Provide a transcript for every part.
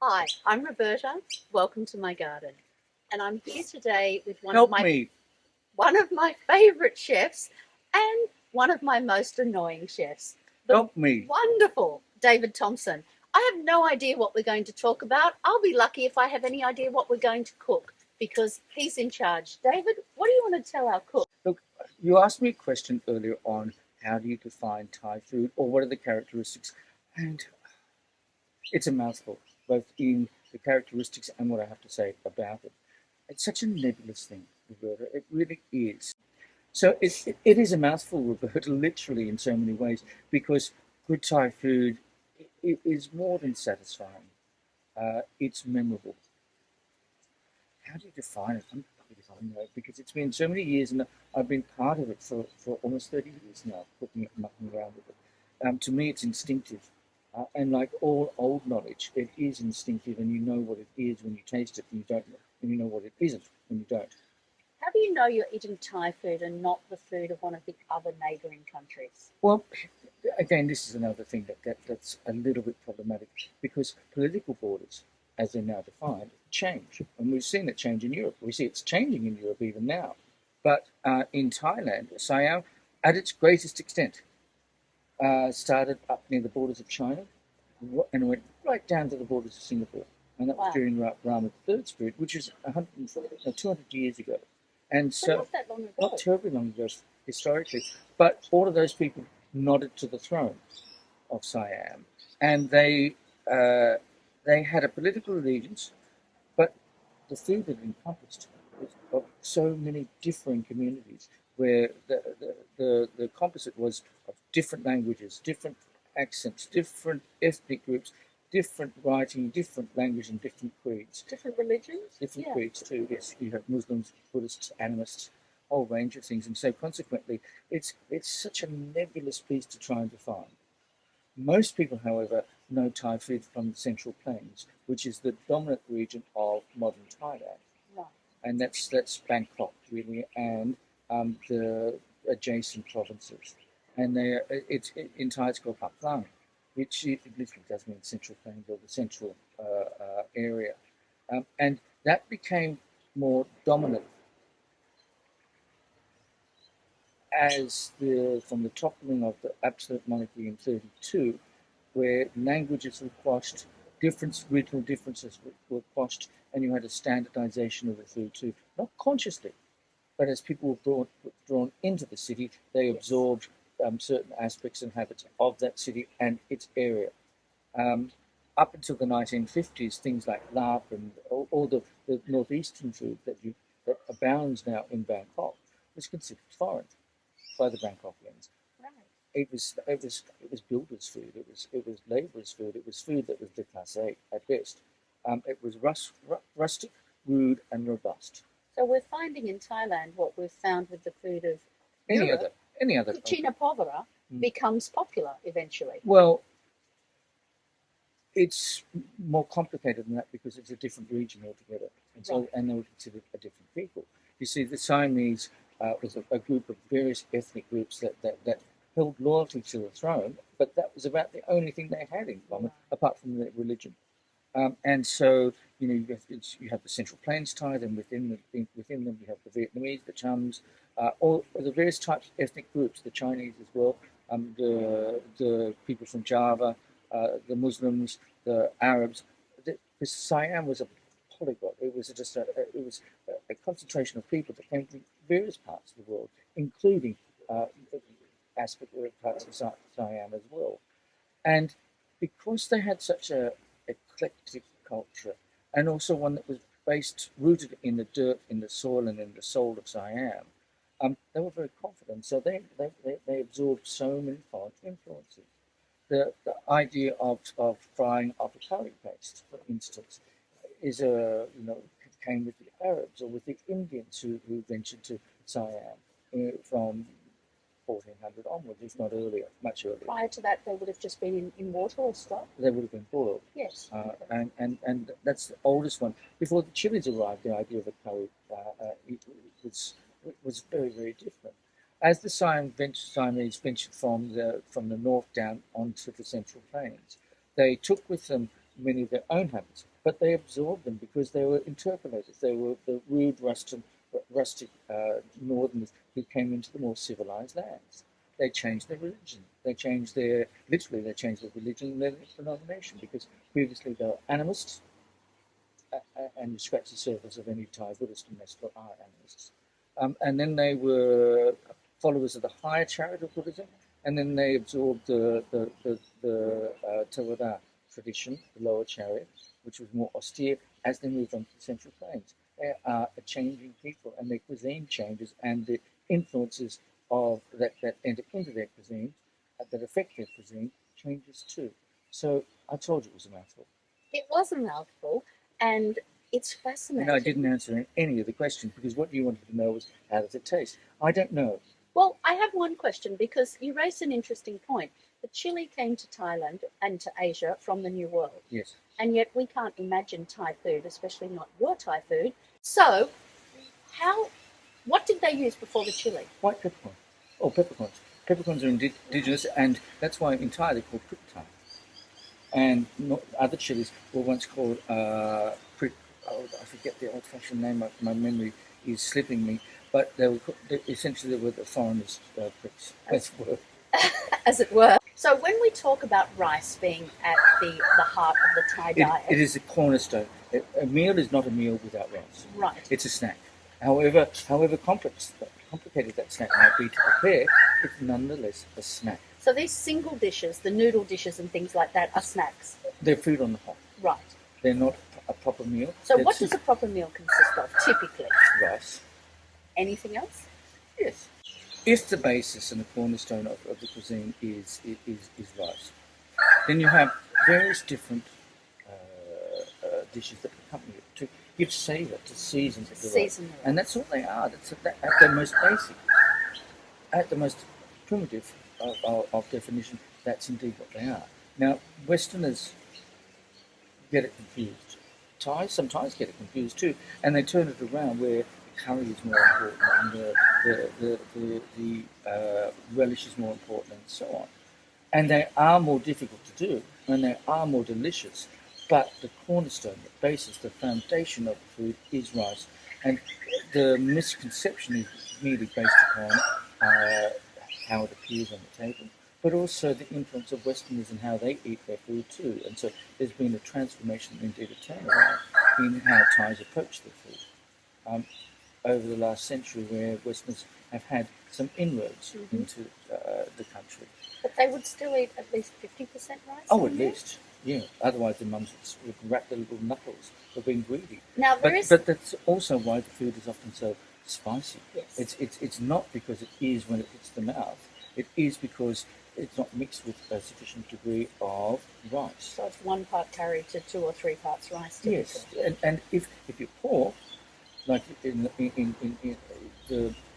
Hi, I'm Roberta. Welcome to my garden. And I'm here today with Help me. one of my favorite chefs and one of my most annoying chefs, the Help me. wonderful David Thompson. I have no idea what we're going to talk about. I'll be lucky if I have any idea what we're going to cook because he's in charge. David, what do you want to tell our cook? Look, you asked me a question earlier on how do you define Thai food or what are the characteristics? And it's a mouthful, both in the characteristics and what I have to say about it. It's such a nebulous thing, Roberta. It really is. So it is a mouthful, Roberta, literally in so many ways, because good Thai food is more than satisfying. It's memorable. How do you define it? I'm not really define it because it's been so many years and I've been part of it for almost 30 years now, cooking it and mucking around with it. To me, it's instinctive. And like all old knowledge, it is instinctive and you know what it is when you taste it and you don't know, and you know what it isn't when you don't. How do you know you're eating Thai food and not the food of one of the other neighbouring countries? Well, again, this is another thing that's a little bit problematic because political borders, as they're now defined, change. And we've seen it change in Europe. We see it's changing in Europe even now. But in Thailand, Siam, at its greatest extent, started up near the borders of China and went right down to the borders of Singapore. And that was Wow. during Rama III's period, which is 200 years ago. And So so, not that long not ago. terribly long ago historically, but all of those people nodded to the throne of Siam, and uh, they had a political allegiance, but the food that encompassed was of so many differing communities, where the composite was of different languages, different accents, different ethnic groups, different writing, different language, and different creeds. Different religions? Different Yeah. creeds too. Yes, you have Muslims, Buddhists, animists, a whole range of things, and so consequently, it's such a nebulous piece to try and define. Most people, however, know Thai food from the Central Plains, which is the dominant region of modern Thailand, Right. and that's Bangkok really, and the adjacent provinces. And in Thai it's called Hap Lang, which it literally does mean Central Plains or the central area, and that became more dominant as the from the toppling of the absolute monarchy in 32, where languages were quashed, regional differences were quashed, and you had a standardization of the food too, not consciously, but as people were drawn into the city, they Yes. absorbed certain aspects and habits of that city and its area. Um, Up until the 1950s, things like lap and all the northeastern food that abounds now in Bangkok was considered foreign by the Bangkokians. Right. It was builders' food. It was labourers' food. It was food that was déclassé at best. It was rustic, rude, and robust. So we're finding in Thailand what we've found with the food of Any Europe. other any other Cucina povera mm. becomes popular eventually. Well, it's more complicated than that because it's a different region altogether, and so Right. and they were considered a different people. You see, the Siamese was a group of various ethnic groups that held loyalty to the throne, but that was about the only thing they had in common, Right. apart from their religion. And so, you have the Central Plains Thai, then within them you have the Vietnamese, the Chams, all the various types of ethnic groups, the Chinese as well, the people from Java, the Muslims, the Arabs. Because Siam was a polyglot. It was a concentration of people that came from various parts of the world, including uh, aspect parts of Siam as well. And because they had such a eclectic culture, and also one that was rooted in the dirt, in the soil, and in the soul of Siam, they were very confident. So they absorbed so many foreign influences. The idea of frying up a curry paste, for instance, is came with the Arabs or with the Indians who ventured to Siam from 1400 onwards, if not earlier, much earlier. Prior to that, they would have just been in water or stock. They would have been boiled. Yes. Okay. And that's the oldest one. Before the chilies arrived, the idea of a curry was was very, very different. As the Siamese ventured from the north down onto the Central Plains, they took with them many of their own habits. but they absorbed them because they were interpolators. They were the rude, rustic northerners who came into the more civilized lands. They changed their religion. They changed their religion and their denomination because previously they were animists, and you scratch the surface of any Thai Buddhist and they still are animists. And then they were followers of the higher chariot of Buddhism, and then they absorbed the Theravada tradition, the lower chariot, which was more austere as they moved on to the Central Plains. They are a changing people, and their cuisine changes, and the influences of that enter into their cuisine, that affect their cuisine, changes too. So I told you it was a mouthful. It was a mouthful, and it's fascinating. And I didn't answer any of the questions because what you wanted to know was how does it taste? I don't know. Well, I have one question because you raised an interesting point. The chili came to Thailand and to Asia from the New World. Yes. And yet we can't imagine Thai food, especially not your Thai food. So, what did they use before the chili? White peppercorn. Oh, peppercorns. Peppercorns are indigenous, and that's why in Thai they're called prick Thai. And other chilies were once called prick. Oh, I forget the old-fashioned name. My memory is slipping me. But essentially they were the foreigners' pricks, as it were. So when we talk about rice being at the heart of the Thai diet, it is a cornerstone. A meal is not a meal without rice. Right. It's a snack. However complicated that snack might be to prepare, it's nonetheless a snack. So these single dishes, the noodle dishes and things like that, are snacks. They're food on the hop. Right. They're not a proper meal. So what does a proper meal consist of, typically? Rice. Anything else? Yes. If the basis and the cornerstone of the cuisine is rice, then you have various different dishes that accompany it to give savour, to season to the rice. And that's all they are. That's at their most basic, at the most primitive of definition, that's indeed what they are. Now, Westerners get it confused. Some Thais get it confused too, and they turn it around where curry is more important, and the relish is more important, and so on. And they are more difficult to do, and they are more delicious. But the cornerstone, the basis, the foundation of the food is rice. And the misconception is merely based upon how it appears on the table, but also the influence of Westerners and how they eat their food too. And so there's been a transformation, indeed a turnaround, in how Thais approach their food. Over the last century, where Westerners have had some inroads into the country. But they would still eat at least 50% rice? Oh, at least, yeah. Otherwise the mums would wrap their little knuckles for being greedy. Now, but that's also why the food is often so spicy. Yes. It's not because it is when it hits the mouth. It is because it's not mixed with a sufficient degree of rice. So it's 1 part curry to 2 or 3 parts rice. Typically. Yes, and if you're poor, like in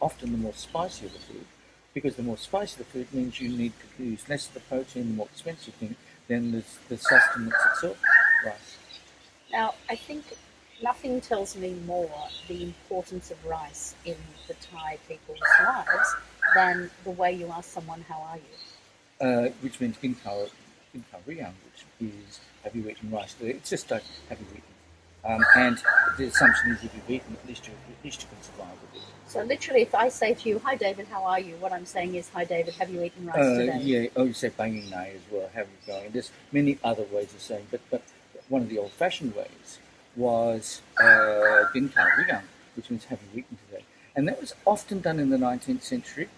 often the more spicier the food, because the more spicy the food means you need to use less of the protein, the more expensive thing, than the sustenance itself, rice. Now, I think nothing tells me more the importance of rice in the Thai people's lives than the way you ask someone, how are you? Which means ginkar riyang, which is, have you eaten rice? It's just like, have you eaten? And the assumption is if you've eaten, at least you can survive with it. So literally, if I say to you, hi David, how are you? What I'm saying is, hi David, have you eaten rice today? Yeah, you say banging nai as well, how are you going? There's many other ways of saying, but one of the old-fashioned ways was ginkar riyang, which means have you eaten today? And that was often done in the 19th century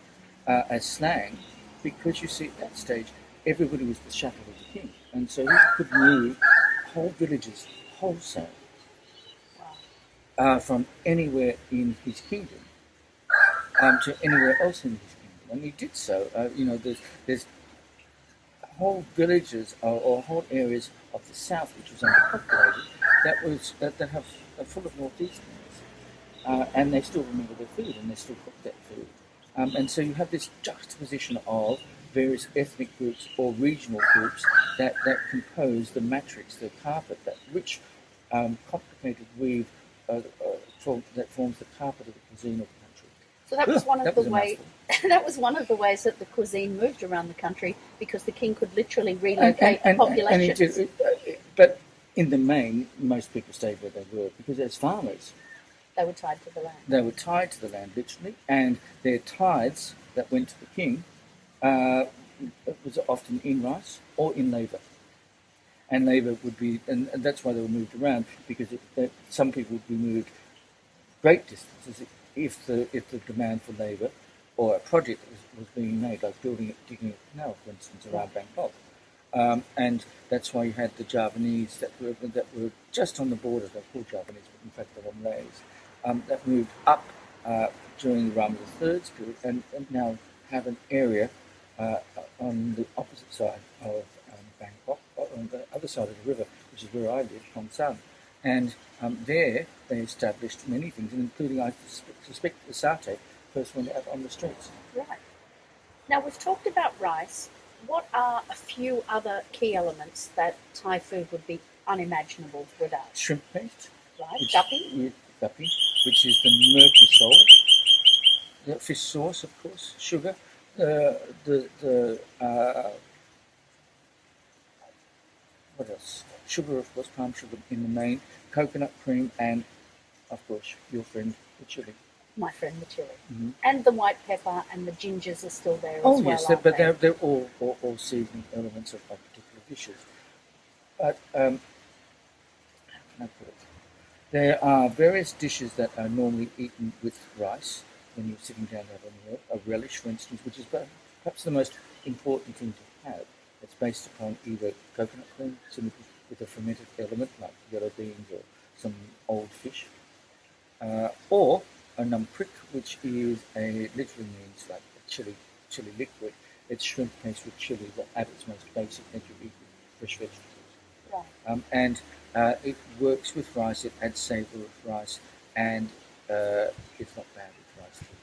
as slang, because you see at that stage, everybody was the chattel of the king. And so he could move whole villages wholesale. From anywhere in his kingdom to anywhere else in his kingdom, and he did so. There's whole villages or whole areas of the south which was underpopulated that are full of northeasterners, and they still remember their food and they still cook that food, and so you have this juxtaposition of various ethnic groups or regional groups that compose the matrix, the carpet, that rich, complicated weave. That forms the carpet of the cuisine of the country. So that was one of the ways. That was one of the ways that the cuisine moved around the country, because the king could literally relocate populations. But in the main, most people stayed where they were because as farmers, They were tied to the land. they were tied to the land literally, and their tithes that went to the king uh, was often in rice or in labour. And labour would be, and that's why they were moved around because some people would be moved great distances if the demand for labour or a project was being made, like digging a canal, for instance, around Bangkok. And that's why you had the Javanese that were just on the border. They're called Javanese, but in fact they're Malays. That moved up during the Rama III's period, and now have an area uh, on the opposite side of Bangkok, on the other side of the river, which is where I live, Thompson. And there they established many things, including, I suspect, the satay first went out on the streets. Right. Now, we've talked about rice. What are a few other key elements that Thai food would be unimaginable without? Shrimp paste, Right, which, guppy, guppy, which is the murky sole. The fish sauce, of course, sugar, the what else? Sugar, of course, palm sugar in the main, coconut cream, and of course your friend the chili. my friend the chili, Mm-hmm. and the white pepper and the gingers are still there Oh as well, yes, aren't but they? they're all seasoning elements of particular dishes. But how can I put it? There are various dishes that are normally eaten with rice when you're sitting down to have a meal. A relish, for instance, which is perhaps the most important thing to have. It's based upon either coconut cream, simply with a fermented element like yellow beans or some old fish, or a numprik, which literally means like a chili liquid. It's shrimp paste with chili, but at its most basic nature, you eat with fresh vegetables. Right. And it works with rice. It adds savour with rice, and it's not bad with rice too.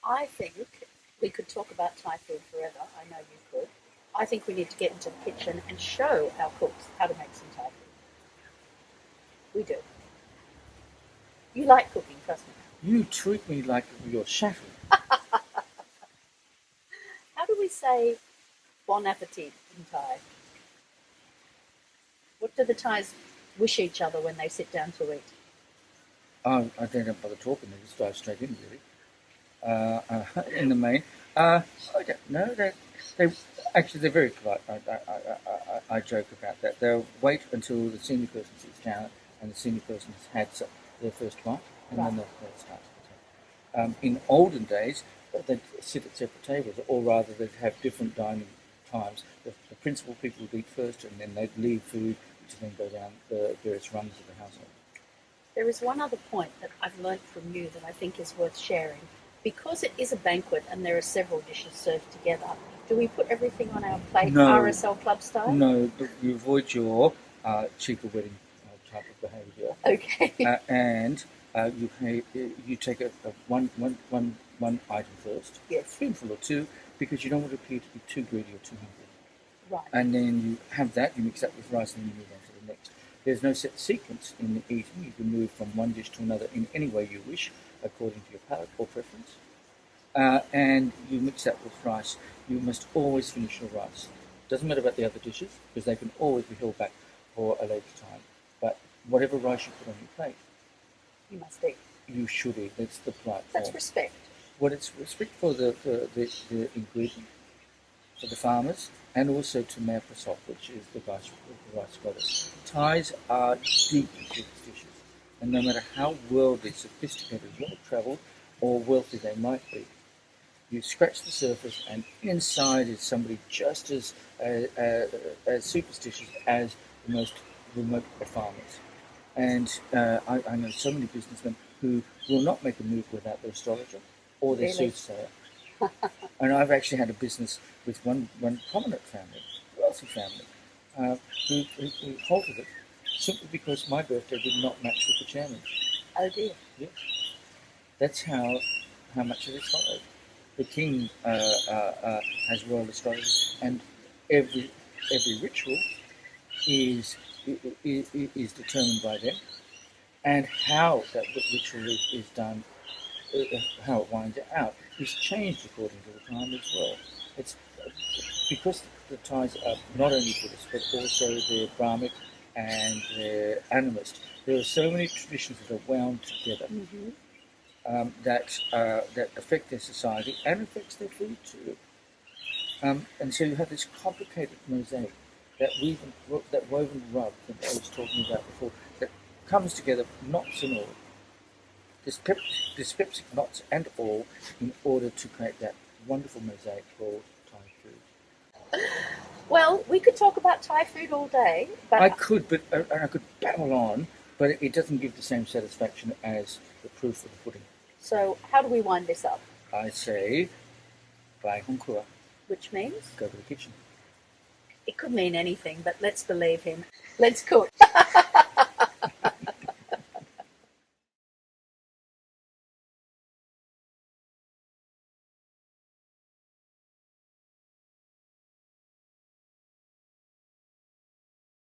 I think we could talk about Thai food forever. I know you could. I think we need to get into the kitchen and show our cooks how to make some Thai food. We do. You like cooking, trust me. You treat me like you're chef. How do we say bon appetit in Thai? What do the Thais wish each other when they sit down to eat? I don't bother talking. They just dive straight in, really. In the main, I don't know. They actually they're very polite. I joke about that. They'll wait until the senior person sits down and the senior person has had their first bite, and then they'll start to take. In olden days, they'd sit at separate tables, or rather, they'd have different dining times. The principal people would eat first, and then they'd leave food to then go down the various rungs of the household. There is one other point that I've learnt from you that I think is worth sharing. Because it is a banquet and there are several dishes served together, do we put everything on our plate No. RSL Club style? No, but you avoid your cheaper wedding type of behaviour. Okay. And you take one item first, a Yes. spoonful or two, because you don't want to appear to be too greedy or too hungry. Right. And then you have that, you mix that with rice, and then you move on to the next. There's no set sequence in the eating. You can move from one dish to another in any way you wish, according to your palate or preference. And you mix that with rice. You must always finish your rice. Doesn't matter about the other dishes, because they can always be held back for a later time. But whatever rice you put on your plate, You must eat. you should eat. That's the polite That's form. respect. Well, it's respect for the ingredient, for the farmers, and also to Mea Prasad, which is the rice goddess. Thais are deeply superstitious, and no matter how worldly, sophisticated, well-travelled, or wealthy they might be, you scratch the surface, and inside is somebody just as superstitious as the most remote of farmers. And I know so many businessmen who will not make a move without their astrologer or their Really? soothsayer. And I've actually had a business with one prominent family, wealthy family, who halted it simply because my birthday did not match with the chairman's. Oh dear. Yes. That's how much it is followed. The king has royal astrologers, and every ritual is determined by them, and how that ritual is done, how it winds out, is changed according to the time as well. It's because the Thais are not only Buddhist but also they're Brahmic and they're animist. There are so many traditions that are wound together that affect their society and affects their food too. And so you have this complicated mosaic that woven rub that I was talking about before that comes together, knots and all, dyspeptic knots and all, in order to create that wonderful mosaic called Thai food. Well, we could talk about Thai food all day, but I could, but I could babble on, but it doesn't give the same satisfaction as the proof of the pudding. so how do we wind this up? I say, Bai Hong Kua, Which means go to the kitchen. it could mean anything, but let's believe him. Let's cook.